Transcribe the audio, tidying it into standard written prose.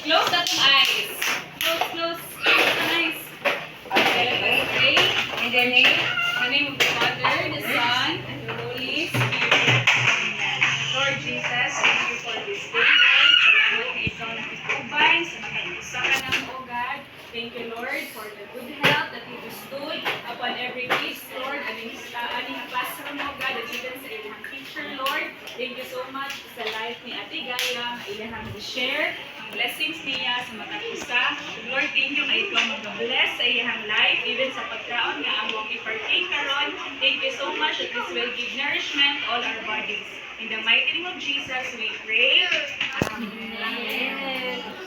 Close that eyes. Close the eyes. Okay, let's pray. In the name of the Father, the Son, and the Holy Spirit. Amen. Lord Jesus, thank you for this day, Lord. Salamat na ikaw nakikubay sa nakaiusa ka ng, O God. Thank you, Lord, for the good health that you bestowed upon every case, Lord, and in aning classroom, O God, and even sa ilang teacher, Lord. Thank you so much sa life ni Ate Gaya, na ilang i-share ang blessings niya sa matag-usa. Lord, thank you na ikaw mag-bless sa iyang life, even sa pagkaon nga ang mong i-partake karon. Thank you so much that this will give nourishment to all our bodies. In the mighty name of Jesus, we pray. Amen.